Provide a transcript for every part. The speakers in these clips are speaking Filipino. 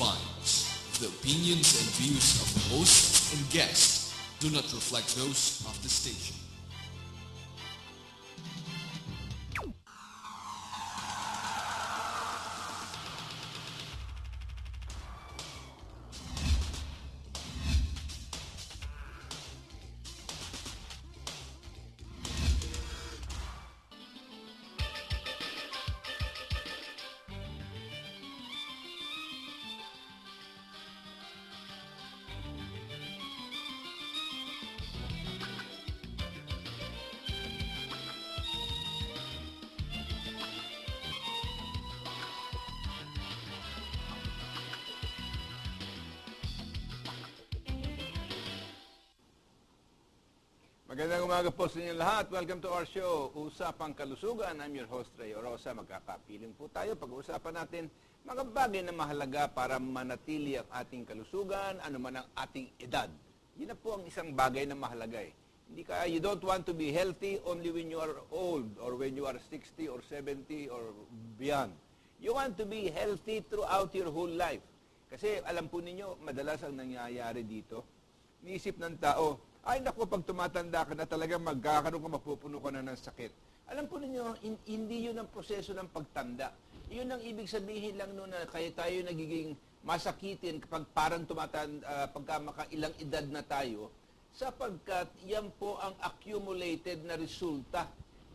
finds. The opinions and views of the host and guests do not reflect those of the station. Magandang umaga po sa inyo lahat. Welcome to our show, Usapang Kalusugan. I'm your host, Ray Orosa. Magkakapiling po tayo. Pag-uusapan natin mga bagay na mahalaga para manatili ang ating kalusugan, ano man ang ating edad. Yun na po ang isang bagay na mahalaga eh. You don't want to be healthy only when you are old or when you are 60 or 70 or beyond. You want to be healthy throughout your whole life. Kasi alam po ninyo, madalas ang nangyayari dito, niisip ng tao, ay naku, pag tumatanda ka na talagang magkakaroon ka, mapupuno ka na ng sakit. Alam po ninyo, hindi yun ang proseso ng pagtanda. Yun ang ibig sabihin lang noon na kaya tayo nagiging masakitin kapag parang tumatanda, pagka makailang edad na tayo, sapagkat yan po ang accumulated na resulta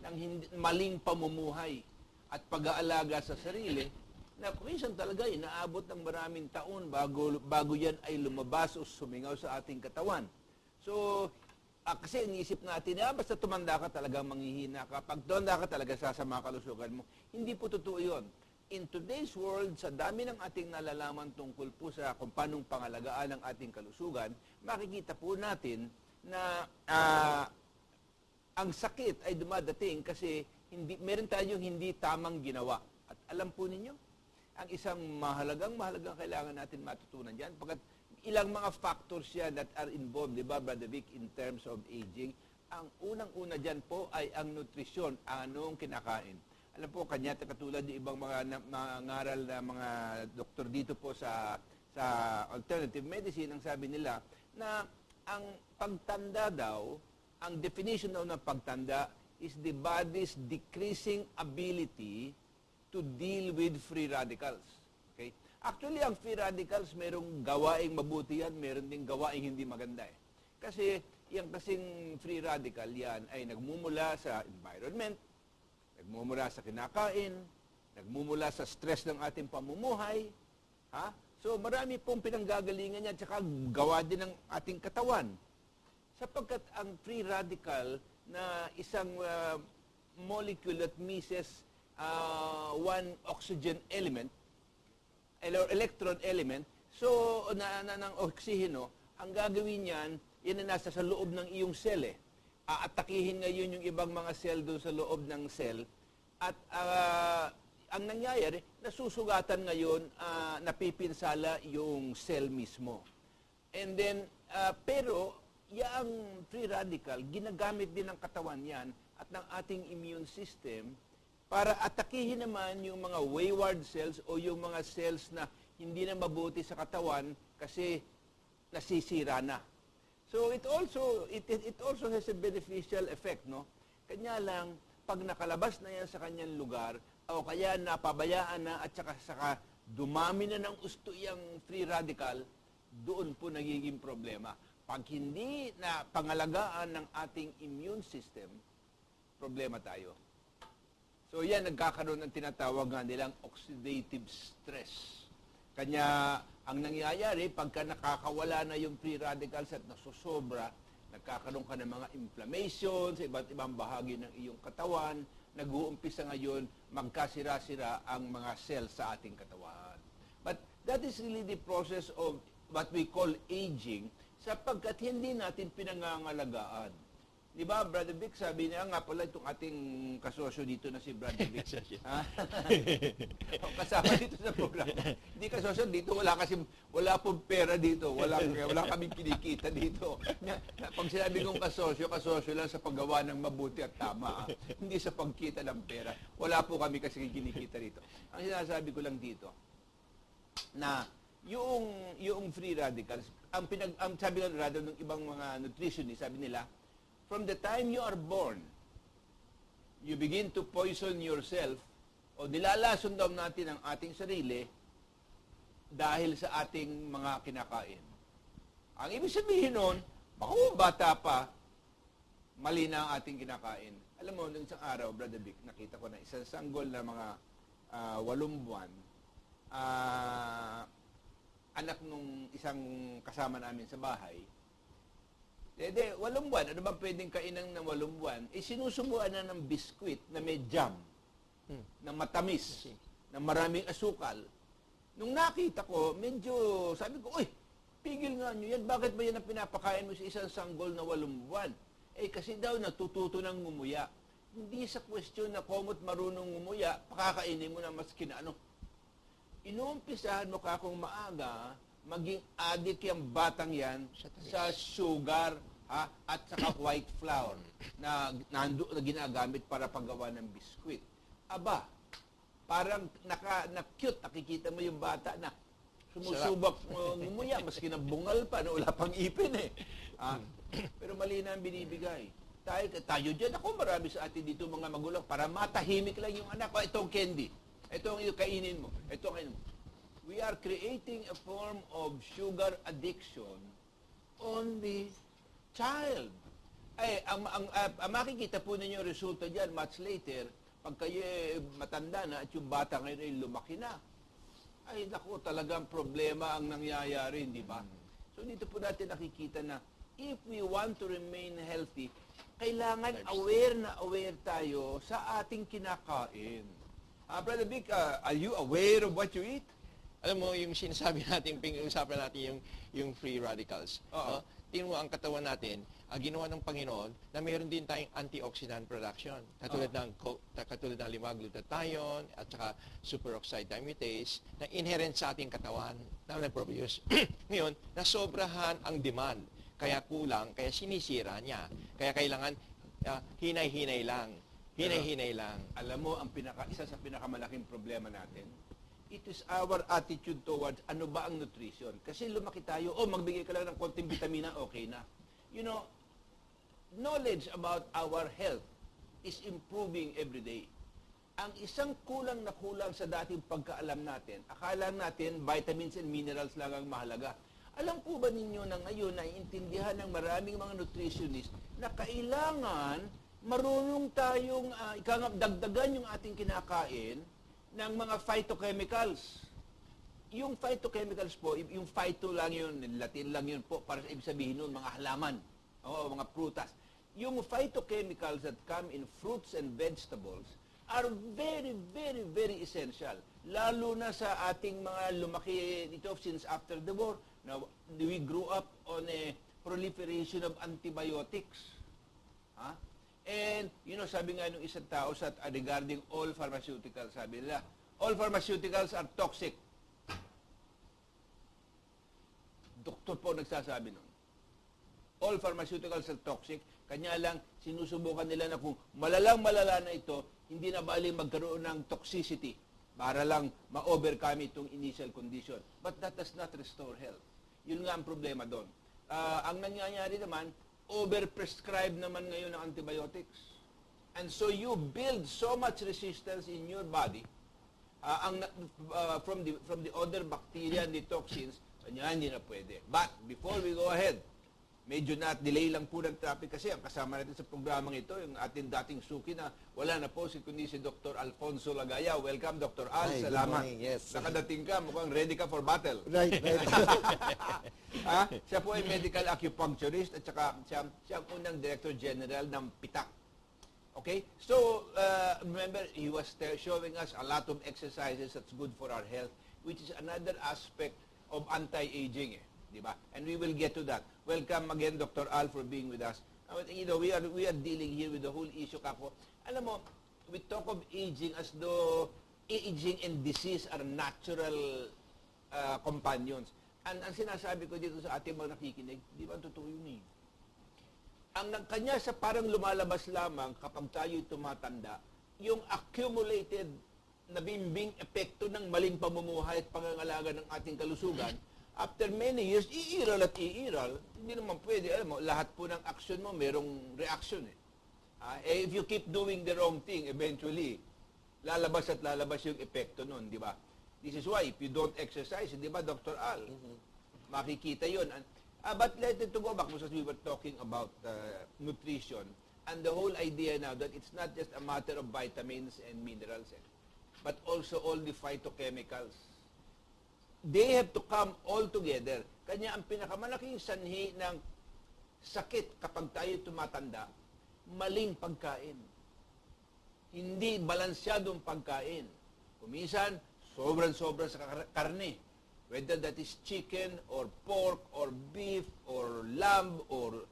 ng maling pamumuhay at pag-aalaga sa sarili na minsan talaga inaabot ng maraming taon bago yan ay lumabas o sumingaw sa ating katawan. So, kasi iniisip natin, basta tumanda ka talaga, manghihina ka. Pag tumanda ka talaga, sasama kalusugan mo. Hindi po totoo yun. In today's world, sa dami ng ating nalalaman tungkol po sa kung paanong pangalagaan ng ating kalusugan, makikita po natin na ang sakit ay dumadating kasi meron tayong hindi tamang ginawa. At alam po ninyo, ang isang mahalagang kailangan natin matutunan dyan, pagkat ilang mga factors yan that are involved, di ba, Brother Vic, in terms of aging. Ang unang-una dyan po ay ang nutrisyon, anong kinakain. Alam po, kanya katulad ng ibang mga ngaral na mga doktor dito po sa alternative medicine, ang sabi nila na ang pagtanda daw, ang definition daw ng pagtanda is the body's decreasing ability to deal with free radicals. Okay? Actually, ang free radicals, merong gawaing mabuti yan, meron ding gawaing hindi maganda eh. Kasi, yung kasing free radical yan ay nagmumula sa environment, nagmumula sa kinakain, nagmumula sa stress ng ating pamumuhay. Ha? So, marami pong pinanggagalingan yan, tsaka gawa din ng ating katawan. Sapagkat ang free radical na isang molecule that misses one oxygen element, electron element, so ng oksiheno, ang gagawin niyan, yan na nasa sa loob ng iyong cell eh. Aatakihin ngayon yung ibang mga cell doon sa loob ng cell, at ang nangyayari, nasusugatan ngayon, napipinsala yung cell mismo. And then, pero, yung free radical, ginagamit din ng katawan yan at ng ating immune system para atakihin naman yung mga wayward cells o yung mga cells na hindi na mabuti sa katawan kasi nasisira na. So it also has a beneficial effect, no? Kanya lang pag nakalabas na yan sa kanyang lugar o kaya napabayaan na at saka dumami na ng gusto yung free radical, doon po nagiging problema. Pag hindi na pangalagaan ng ating immune system, problema tayo. So yan, nagkakaroon ng tinatawag nga nilang oxidative stress. Kanya, ang nangyayari, pagka nakakawala na yung free radicals at nasusobra, nagkakaroon ka ng mga inflammation sa iba't ibang bahagi ng iyong katawan, nag-uumpisa ngayon, magkasira-sira ang mga cells sa ating katawan. But that is really the process of what we call aging, sapagkat hindi natin pinangangalagaan. Di ba, Brother Vic, sabi niya nga pala itong ating kasosyo dito na si Brother Vic. Kasama dito sa programa. Hindi kasosyo, dito wala pong pera dito. Wala kaming kinikita dito. Pag sinabi kong kasosyo lang sa paggawa ng mabuti at tama. Hindi sa pagkita ng pera. Wala po kami kasi kinikita dito. Ang sinasabi ko lang dito, na yung free radicals, ang sabi nga rather ng ibang mga nutritionists, sabi nila, from the time you are born, you begin to poison yourself o nilalason daw natin ang ating sarili dahil sa ating mga kinakain. Ang ibig sabihin nun, baka bata pa, mali na ang ating kinakain. Alam mo, nung isang araw, Brother Vic, nakita ko na isang sanggol na mga 8 buwan, anak nung isang kasama namin sa bahay, 8 buwan, ano ba pwedeng kainan ng 8 buwan? Sinusubuan na ng biskwit na may jam, na matamis, na maraming asukal. Nung nakita ko, medyo, sabi ko, uy, pigil nga nyo yan. Bakit ba yan ang pinapakain mo sa isang sanggol na 8 buwan? Kasi daw natututo ng ngumuya. Hindi sa question na komot marunong ngumuya, pakakainin mo na maski na ano. Inuumpisahan mo ka kung maaga, maging addict yung batang yan sa sugar at saka white flour na ginagamit para paggawa ng biskwit. Aba, parang na-cute, nakikita mo yung bata na sumusubak ngumuya, maski na bungal pa, wala pang ipin eh. Pero mali na ang binibigay. Tayo dyan, ako marami sa atin dito mga magulang, para matahimik lang yung anak. Itong candy, itong kainin mo, itong kainin mo. We are creating a form of sugar addiction on the child. Ang makikita po ninyo resulta dyan much later, pag kayo matanda na at yung bata ngayon ay lumaki na. Ay, naku, talagang problema ang nangyayari, di ba? So, dito po natin nakikita na if we want to remain healthy, kailangan aware tayo sa ating kinakain. Brother Vic, are you aware of what you eat? Alam mo, yung sinasabi natin, pinag-usapan natin yung free radicals. No? Tingnan mo ang katawan natin, ginawa ng Panginoon na mayroon din tayong antioxidant production. Katulad ng limaglutathione at saka superoxide dismutase na inherent sa ating katawan na nag-produce. Ngayon, nasobrahan ang demand. Kaya kulang, kaya sinisira niya. Kaya kailangan hinay-hinay lang. Hinay-hinay lang. Alam mo, isa sa pinakamalaking problema natin, it is our attitude towards ano ba ang nutrition. Kasi lumaki tayo, magbigay ka lang ng konting vitamina, okay na. You know, knowledge about our health is improving every day. Ang isang kulang na kulang sa dating pagkaalam natin, akala natin vitamins and minerals lang ang mahalaga. Alam po ba ninyo na ngayon naiintindihan ng maraming mga nutritionist na kailangan marunong tayong dagdagan yung ating kinakain ng mga phytochemicals. Yung phytochemicals po, yung phyto lang yun, Latin lang yun po, para sa ibig sabihin nun, mga halaman, mga prutas. Yung phytochemicals that come in fruits and vegetables are very, very, very essential. Lalo na sa ating mga lumaki dito since after the war. Now, we grew up on a proliferation of antibiotics. And, sabi nga nung isang tao regarding all pharmaceuticals, sabi nila, all pharmaceuticals are toxic. Doktor po nagsasabi nun. All pharmaceuticals are toxic, kanya lang sinusubukan nila na kung malalang-malala na ito, hindi na bali magkaroon ng toxicity para lang ma-overcome itong initial condition. But that does not restore health. Yun nga ang problema doon. Ang nangyayari naman, overprescribe naman ngayon ng antibiotics. And so you build so much resistance in your body from the other bacteria and the toxins, kanya hindi na pwede. But before we go ahead, medyo delay lang po ng traffic kasi ang kasama natin sa programang ito, yung ating dating suki na wala na po kundi si Dr. Alfonso Lagaya. Welcome, Dr. Al. Hi, Salamat. good morning. Yes. Nakadating ka, mukhang ready ka for battle. Right. Siya po ay medical acupuncturist at saka siya ang unang Director General ng PITAC. Okay? So, remember, he was showing us a lot of exercises that's good for our health, which is another aspect of anti-aging. Diba? And we will get to that. Welcome again, Dr. Al, for being with us. We are dealing here with the whole issue, kako. Alam mo, we talk of aging as though aging and disease are natural companions. And ang sinasabi ko dito sa ating mga nakikinig, di ba totoo yun eh? Ang kanya sa parang lumalabas lamang kapag tayo'y tumatanda, yung accumulated nabimbing epekto ng maling pamumuhay at pangangalaga ng ating kalusugan, after many years, iiral at iiral, hindi naman pwede. Alam mo, lahat po ng action mo, merong reaction eh. If you keep doing the wrong thing, eventually, lalabas at lalabas yung epekto nun, di ba? This is why, if you don't exercise, di ba, Dr. Al? Makikita yun. But let it to go back, because we were talking about nutrition, and the whole idea now that it's not just a matter of vitamins and minerals, but also all the phytochemicals. They have to come all together. Kanya ang pinakamalaking sanhi ng sakit kapag tayo tumatanda, maling pagkain. Hindi balansyadong pagkain. Kuminsan, sobrang-sobra sa karne. Whether that is chicken or pork or beef or lamb or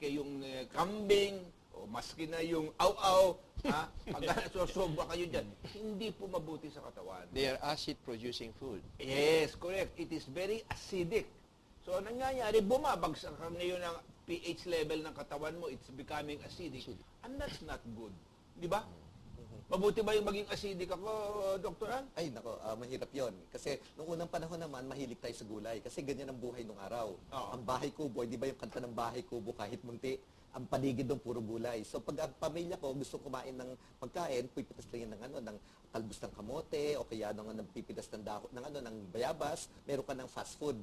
yung kambing o maski na yung aw-aw, pag nasosobra kayo dyan, hindi po mabuti sa katawan. They are acid-producing food. Yes, correct. It is very acidic. So, nangyayari, bumabagsak ka ngayon ang pH level ng katawan mo, it's becoming acidic. And that's not good. Di ba? Mabuti ba yung maging acidic ako, Dr. Al? Ay, nako, mahirap yon. Kasi nung unang panahon naman, mahilig tayo sa gulay. Kasi ganyan ang buhay nung araw. Oo. Ang bahay kubo, di ba yung kanta ng bahay kubo kahit munti, ang paligid doon puro gulay. So pag ang pamilya ko gusto kumain ng pagkain, pipitas lang ng ng talbos ng kamote o kaya ng pipitas ng dahon ng bayabas, meron ka ng fast food.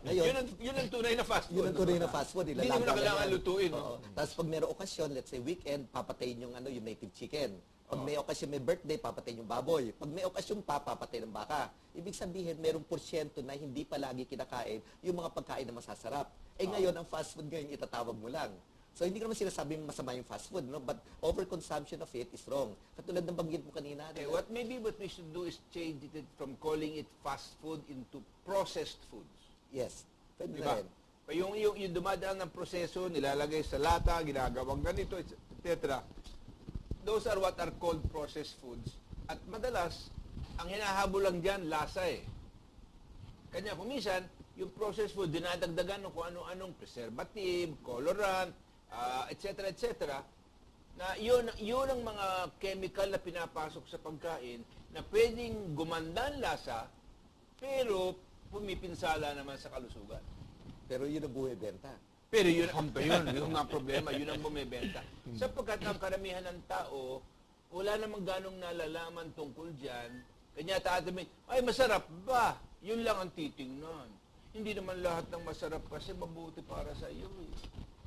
Ngayon, yun ang tunay na fast food. Yun ang tunay na fast food. Hindi mo na kailangan lutuin. Oo. Tapos pag may okasyon, let's say weekend, papatayin yung yung native chicken. Pag may okasyon, may birthday, papatayin yung baboy. Pag may okasyon pa, papatayin ng baka. Ibig sabihin, merong porsyento na hindi palagi kinakain yung mga pagkain na masasarap. Ngayon, ang fast food ngayon, itatawag mo lang. So, hindi ko naman sinasabing masama yung fast food, no? But overconsumption of it is wrong. Katulad ng banggit mo kanina. What we should do is change it from calling it fast food into processed foods. Yes. Pwede Diba? na rin. Yung dumadaan ng proseso, nilalagay sa lata, ginagawang ganito, etc. Those are what are called processed foods. At madalas, ang hinahabol lang dyan, lasa eh. Kanya kumisan, yung processed food, dinadagdagan ng kung ano-anong preservative, colorant, etc. etc. Na yun ang mga chemical na pinapasok sa pagkain na pwedeng gumanda ang lasa, pero pumipinsala naman sa kalusugan. Pero yun ang buhay benta. Pero yun ang problema, yun ang bumibenta. Sapagkat ang karamihan ng tao, wala namang ganong nalalaman tungkol dyan. Kanya taatamin, ay masarap ba? Yun lang ang titingnan. Hindi naman lahat ng masarap kasi mabuti para sa iyo.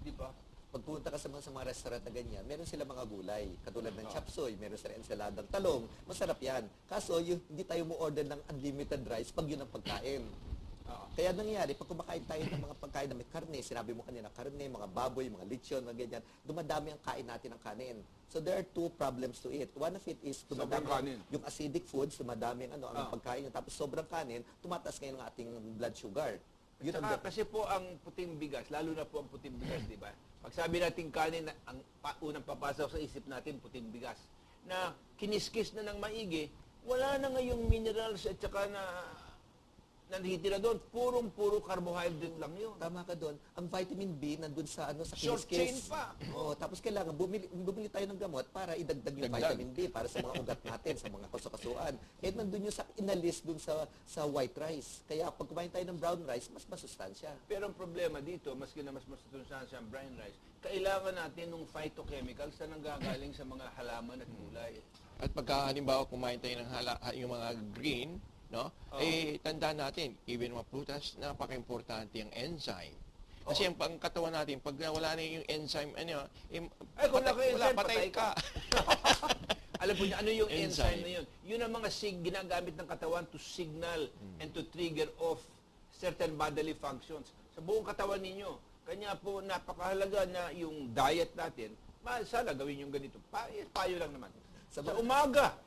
Di ba? Pagpunta ka sa mga restaurant na ganyan, meron sila mga gulay. Katulad ng chop suey, meron sila ensaladang talong. Masarap yan. Kaso, hindi tayo mo order ng unlimited rice pag yun ang pagkain. Kaya nangyayari, pag kumakain tayo ng mga pagkain na may karne, sinabi mo kanina, karne, mga baboy, mga lechon, mga ganyan, dumadami ang kain natin ng kanin. So there are two problems to it. One of it is dumadami yung acidic foods, dumadami ang pagkain. Tapos sobrang kanin, tumataas ngayon ang ating blood sugar. Yun kasi po ang puting bigas, lalo na po ang puting bigas, di ba? Pag sabi natin kanin, ang unang papasok sa isip natin, puting bigas, na kiniskis na ng maigi, wala na ngayong minerals at saka na nanditira doon, puro carbohydrate lang yun. Tama ka doon. Ang vitamin B nandun sa sa short chain pa. Tapos kailangan bumili tayo ng gamot para idagdag yung vitamin B para sa mga ugat natin, sa mga kasukasuan. Nandun yung inalis dun sa white rice. Kaya pag kumain tayo ng brown rice, mas masustansya. Pero ang problema dito, maski na mas masustansya ang brown rice, kailangan natin ng phytochemicals na nanggagaling sa mga halaman at gulay. At pagka halimbawa kumain tayo ng yung mga green, no? Tandaan natin, even mga prutas, napaka-importante yung enzyme. Kasi ang pangkatawan natin, pag wala na yung enzyme, patay ka. Alam po niya, ano yung enzyme na yun? Yun ang mga ginagamit ng katawan to signal and to trigger off certain bodily functions sa buong katawan ninyo. Kanya po, napakahalaga na yung diet natin, sana gawin yung ganito. Payo lang naman. Sa umaga,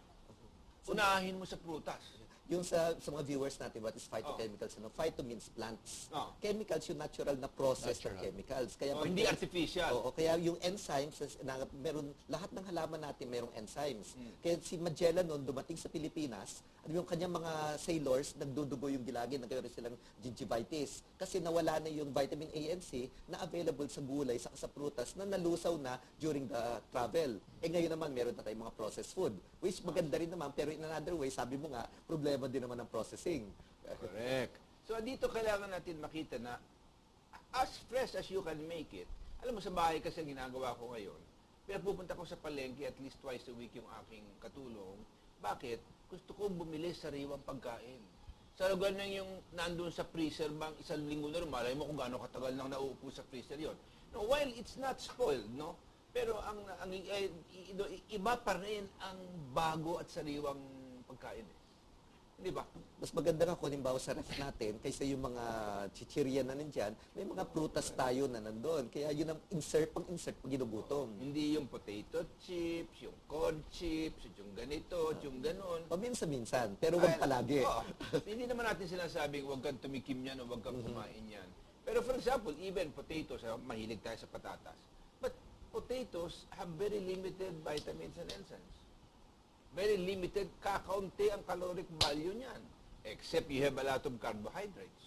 unahin mo sa prutas. Yung sa mga viewers natin, what is phytochemicals? Phyto means plants. Chemicals, yung natural na process ng chemicals. Kaya hindi artificial. Kaya yung enzymes, meron, lahat ng halaman natin merong enzymes. Kaya si Magellan noon dumating sa Pilipinas, yung kanyang mga sailors, nagdudugo yung gilagid, nagkaroon silang gingivitis. Kasi nawala na yung vitamin A and C na available sa gulay, sa prutas, na nalusaw na during the travel. Ngayon naman, meron na tayong mga processed food, which maganda rin naman, pero in another way, sabi mo nga, problema din naman ng processing. Correct. So, dito kailangan natin makita na as fresh as you can make it. Alam mo, sa bahay kasi ang ginagawa ko ngayon, pero pupunta ko sa palengke at least twice a week yung aking katulong. Bakit? Gusto ko bumili sariwang pagkain. Sa lugar na yung nandun sa freezer bang isang linggo na rin, malay mo kung gaano katagal nang nauupo sa freezer yon. No, while it's not spoiled, no? Pero iba pa rin ang bago at sariwang pagkain. Di ba? Mas maganda nga kung halimbawa sa ref natin, kaysa yung mga chichirya na nandyan, may mga prutas tayo na nandun. Kaya yun ang pag-insert pag ginugutom. Hindi yung potato chips, yung corn chips, yung ganito, yung ganon. Paminsan-minsan, pero wag palagi. Hindi naman natin sinasabing huwag kang tumikim yan o huwag kang kumain yan. Pero for example, even potatoes, mahilig tayo sa patatas. But potatoes have very limited vitamins and enzymes. Very limited, kakaunti ang caloric value niyan. Except you have a lot of carbohydrates.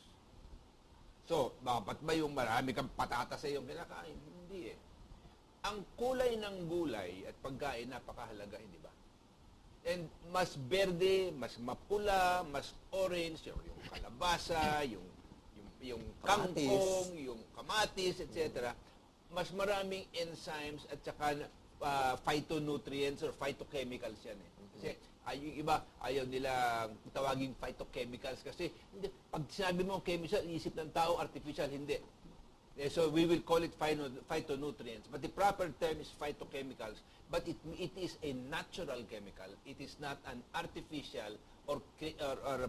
So, dapat ba yung marami kang patatas sa iyong kinakain? Hindi eh. Ang kulay ng gulay at pagkain napakahalaga, hindi ba? And mas berde, mas mapula, mas orange, yung kalabasa, yung kangkong, yung kamatis, etc. Mas maraming enzymes at saka phytonutrients or phytochemicals yan eh. Kasi yung iba, ayaw nila tawaging phytochemicals kasi hindi, pag sinabi mo chemical, isip ng tao artificial, hindi. So we will call it phytonutrients. But the proper term is phytochemicals. But it is a natural chemical. It is not an artificial or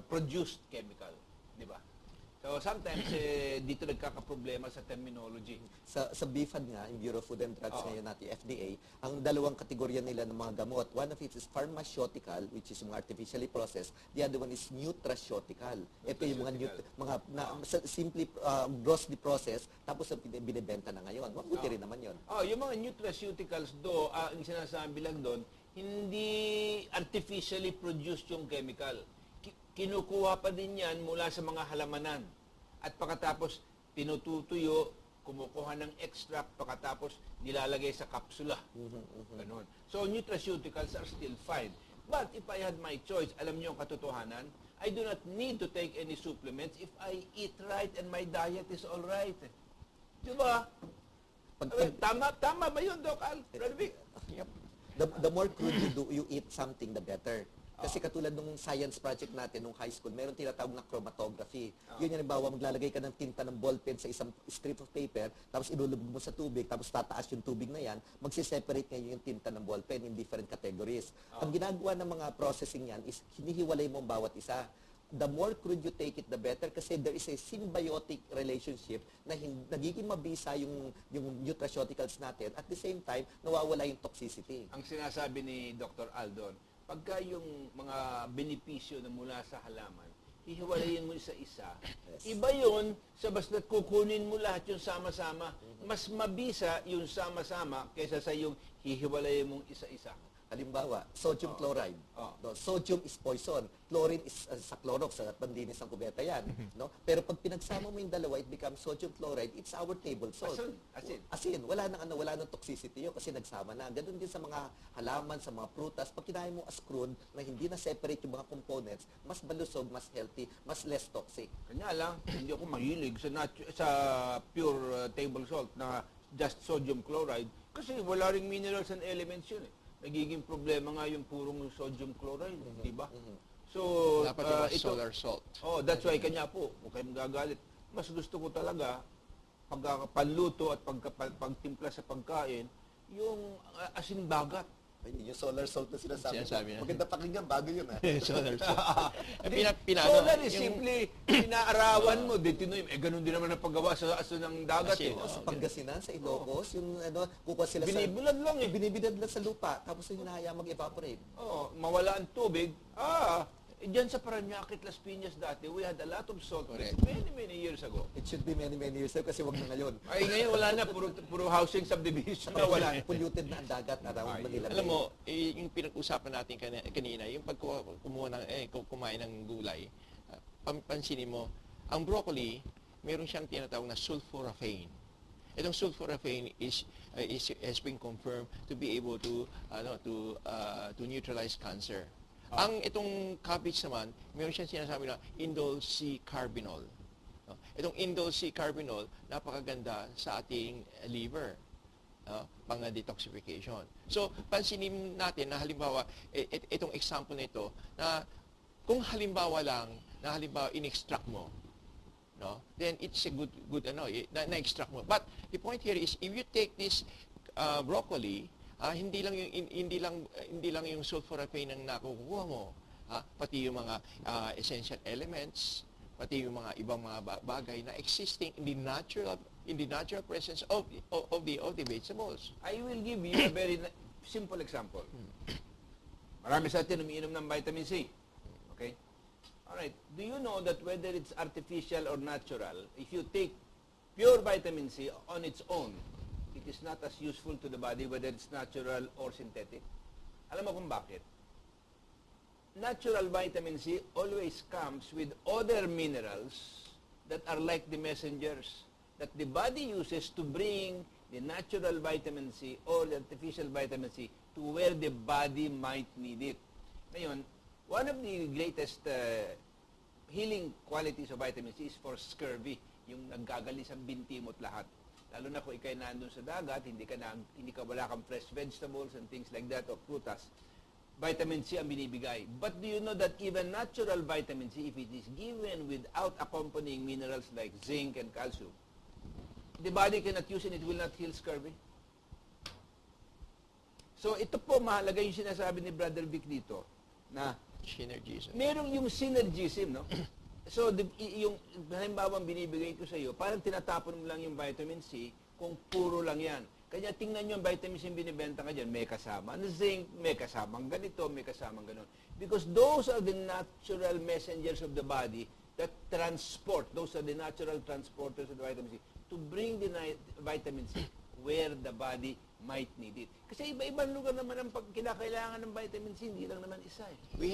produced chemical. Di ba? So sometimes dito nagkakaproblema sa terminology. Sa BFAD nga, yung Bureau of Food and Drugs ngayon natin, FDA, ang dalawang kategorya nila ng mga gamot, one of it is pharmaceutical, which is mga artificially processed. The other one is nutraceutical. Ito yung simply grossly processed, tapos binibenta na ngayon. Mabuti rin naman yun. Yung mga nutraceuticals ang sinasabi lang doon, hindi artificially produced yung chemical. Kinukuha pa din yan mula sa mga halamanan. At pagkatapos, tinututuyo, kumukuha ng extract, pagkatapos nilalagay sa kapsula. Ganon. So, nutraceuticals are still fine. But if I had my choice, alam niyo ang katotohanan, I do not need to take any supplements if I eat right and my diet is all right. Di ba? Tama ba yun, Doc Al? Yep. The more crude you eat something, the better. Kasi katulad nung science project natin nung high school, meron tinatawag na chromatography. Yun yung halimbawa, maglalagay ka ng tinta ng ballpen sa isang strip of paper, tapos ilulubog mo sa tubig, tapos tataas yung tubig na yan, magsiseparate ngayon yung tinta ng ballpen in different categories. Ang ginagawa ng mga processing yan is hinihiwalay mo ang bawat isa. The more crude you take it, the better kasi there is a symbiotic relationship na nagiging mabisa yung nutraceuticals natin. At the same time, nawawala yung toxicity. Ang sinasabi ni Dr. Aldon, pagka yung mga benepisyo na mula sa halaman, hihiwalayin mo isa-isa. Iba yun sa basta't kukunin mo lahat yung sama-sama. Mas mabisa yung sama-sama kaysa sa yung hihiwalayin mong isa-isa. Halimbawa, sodium chloride. No, sodium is poison. Chlorine is sa Clorox, sa pandinis ng kubeta yan. No? Pero pag pinagsama mo yung dalawa, it becomes sodium chloride. It's our table salt. Asin. Wala nang toxicity yun kasi nagsama na. Ganun din sa mga halaman, sa mga prutas. Pag kinain mo as crude, na hindi na separate yung mga components, mas balusog, mas healthy, mas less toxic. Kanya lang, hindi ako mahilig sa pure table salt na just sodium chloride kasi wala ring minerals and elements yun eh. Nagiging problema nga yung purong sodium chloride, di ba? So, dapat solar salt. That's why kanya po, huwag kayo magagalit. Mas gusto ko talaga, pagpanluto at pagtimpla sa pagkain, yung asin bagat. Yung solar salt na sinasabi na. Maganda pakinggan, bago yun solar salt. Solar is simply, pinaarawan mo, ganun din naman ang paggawa sa aso ng dagat. Sa Pangasinan, sa Ilocos, yung kukuha sila binibilad lang eh. Binibidad lang sa lupa, tapos yung hinahaya mag-evaporate. Mawala ang tubig, Diyan sa Parañaque, Las Piñas dati, we had a lot of salt Correct. many, many years ago. It should be many, many years ago kasi wag na ngayon. Ay, ngayon wala na, puro housing subdivision na wala. Polluted na ang dagat around Ay, Manila Bay. Alam mo, yung pinag-usapan natin kanina, yung kumain ng gulay, pansinin mo, ang broccoli, meron siyang tinatawag na sulforaphane. Itong sulforaphane has been confirmed to be able to neutralize cancer. Ang itong cabbage naman, meron siyang sinasabi na indole C-carbinol. No? Itong indole C-carbinol, napakaganda sa ating liver. Pang-detoxification. So, pansinin natin na halimbawa, itong example nito, na kung halimbawa lang, na halimbawa in-extract mo, no? Then it's a good na-extract mo. But the point here is, if you take this broccoli, hindi lang yung sulforaphane ang nakukuha mo, pati yung mga essential elements, pati yung mga ibang mga bagay na existing in the natural presence of the vegetables. I will give you a very simple example. Marami sa atin umiinom ng vitamin C. Okay? Alright. Do you know that whether it's artificial or natural, if you take pure vitamin C on its own, it is not as useful to the body whether it's natural or synthetic? Alam mo kung bakit? Natural vitamin C always comes with other minerals that are like the messengers that the body uses to bring the natural vitamin C or the artificial vitamin C to where the body might need it. Ngayon, one of the greatest healing qualities of vitamin C is for scurvy, yung naggagalis ang binti mo at lahat. Lalo na kung ikay nandun sa dagat, wala kang fresh vegetables and things like that, or prutas, vitamin C ang binibigay. But do you know that even natural vitamin C, if it is given without accompanying minerals like zinc and calcium, the body cannot use it, it will not heal scurvy. So ito po mahalaga yung sinasabi ni Brother Vic dito, na Synergism. merong yung synergism, no? So, yung halimbawa binibigay ko sa iyo, parang tinatapon mo lang yung vitamin C kung puro lang yan. Kaya tingnan nyo yung vitamin C yung binibenta ka dyan, may kasama na zinc, may kasamang ganito, may kasamang ganon. Because those are the natural messengers of the body that transport, those are the natural transporters of the vitamin C, to bring the vitamin C where the body might need it. Kasi iba-ibang lugar naman ang kinakailangan ng vitamin C, hindi lang naman isa eh. We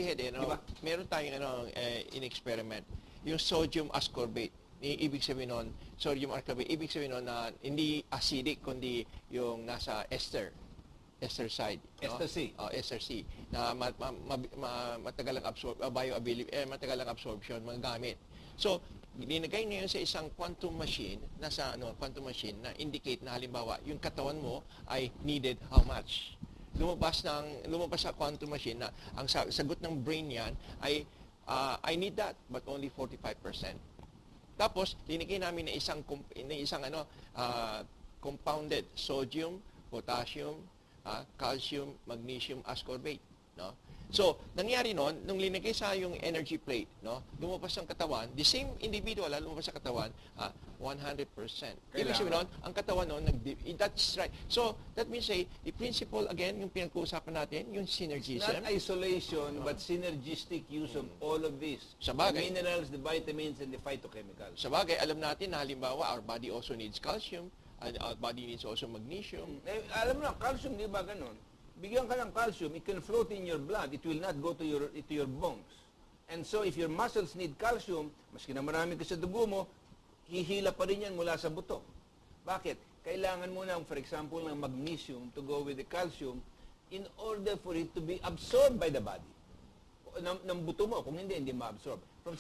had Diba? meron tayong in-experiment, yung sodium ascorbate. Ibig sabihin nun, sodium ascorbate, ibig sabihin nun na hindi acidic, kundi yung nasa ester side. Ester C. Ester C. Na matagal ang matagal ang absorption, magagamit. So, linagay niya yun sa isang quantum machine, quantum machine na indicate na halimbawa, yung katawan mo ay needed how much. Lumabas sa quantum machine na ang sagot ng brain niyan ay I need that, but only 45%. Tapos, linigay namin na isang compounded sodium, potassium, calcium, magnesium ascorbate, no? So, nangyari noon, nung linagay sa yung energy plate, no, lumabas ang katawan, the same individual, lumabas sa katawan, 100%. Ibig sabihin noon, ang katawan noon, that's right. So, that means the principle, again, yung pinag-uusapan natin, yung synergism. Not isolation, but synergistic use of all of this. Sa bagay. The minerals, the vitamins, and the phytochemicals. Sa bagay, alam natin na halimbawa, our body also needs calcium, and our body needs also magnesium. Alam mo na, calcium, di ba ganun? Bigyan ka ng calcium, it can float in your blood. It will not go to your bones. And so, if your muscles need calcium, maski na marami ka sa dugo mo, hihila pa rin yan mula sa buto. Bakit? Kailangan mo ng, for example, ng magnesium to go with the calcium in order for it to be absorbed by the body. Ng buto mo, kung hindi ma-absorb. From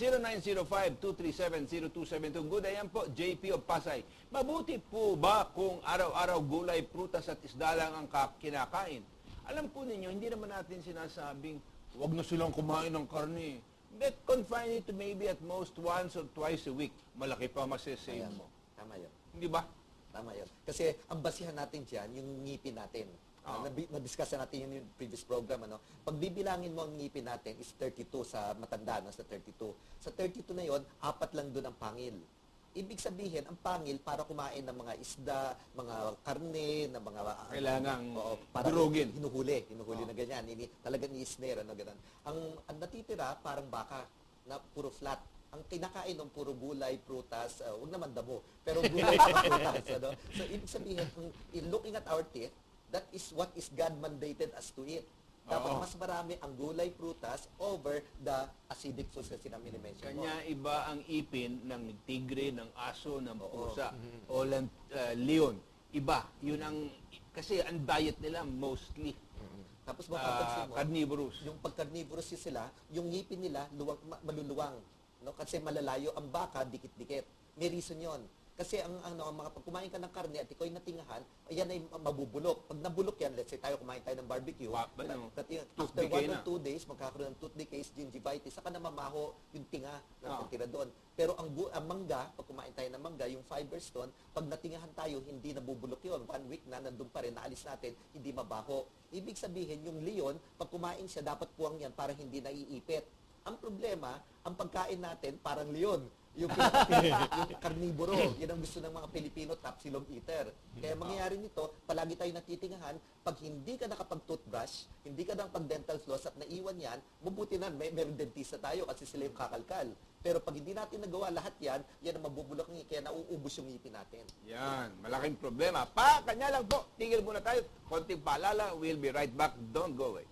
0905-237-0272, good, ayan po, JP of Pasay. Mabuti po ba kung araw-araw gulay, prutas at isda lang ang kinakain? Alam po ninyo, hindi naman natin sinasabing, huwag na silang kumain ng karne. But confine it to maybe at most once or twice a week. Malaki pa masasave mo. Tama yun. Hindi ba? Tama yun. Kasi ang basihan natin dyan, yung ngipin natin. Na-discuss natin yun yung previous program. Pag bibilangin mo ang ngipin natin is 32 sa matanda, sa 32. Sa 32 na yon, 4 lang doon ang pangil. Ibig sabihin, ang pangil para kumain ng mga isda, mga karne, ng mga... Kailangang para durugin. Hinuhuli na ganyan. Talagang i-snare, ganun. Ang natitira, parang baka na puro flat. Ang kinakain ng puro gulay, prutas, huwag naman damo, pero gulay at prutas. So, ibig sabihin, in looking at our teeth, that is what is God mandated us to eat. Dapat mas marami ang gulay, prutas over the acidic foods kasi na minimension mo. Kanya iba ang ipin ng tigre, ng aso, ng pusa, o ng leon. Iba. Yun ang, kasi ang diet nila mostly Tapos mapapansin mo, carnivorous. yung pag-carnivorous sila, yung ngipin nila maluluwang. No? Kasi malalayo ang baka, dikit-dikit. May reason yon. Kasi ang mga pag kumain ka ng karne at ikaw ay natingahan, yan ay mabubulok. Pag nabulok yan, let's say tayo kumain tayo ng barbecue, after 1 or 2 days, magkakaroon ng tooth decay, gingivitis, saka namamaho yung tinga na tira doon. Pero ang mangga, pag kumain tayo ng mangga, yung fibers doon, pag natingahan tayo, hindi nabubulok yun. 1 week na, nandun pa rin, naalis natin, hindi mabaho. Ibig sabihin, yung leon, pag kumain siya, dapat puwang yan para hindi naiipit. Ang problema, ang pagkain natin, parang leon. Yung karniboro, yan ang gusto ng mga Pilipino, top silog eater. Kaya mangyayari nito, palagi tayo natitingahan, pag hindi ka nakapag-toothbrush, hindi ka nakapag-dental floss at naiwan yan, mabuti na, meron dentista tayo kasi sila yung kakalkal. Pero pag hindi natin nagawa lahat yan, yan ang mabubulok ng kaya nauubos yung ngipin natin. Yan, malaking problema. Kanya lang po, tigil muna tayo. Konting paalala, we'll be right back. Don't go away.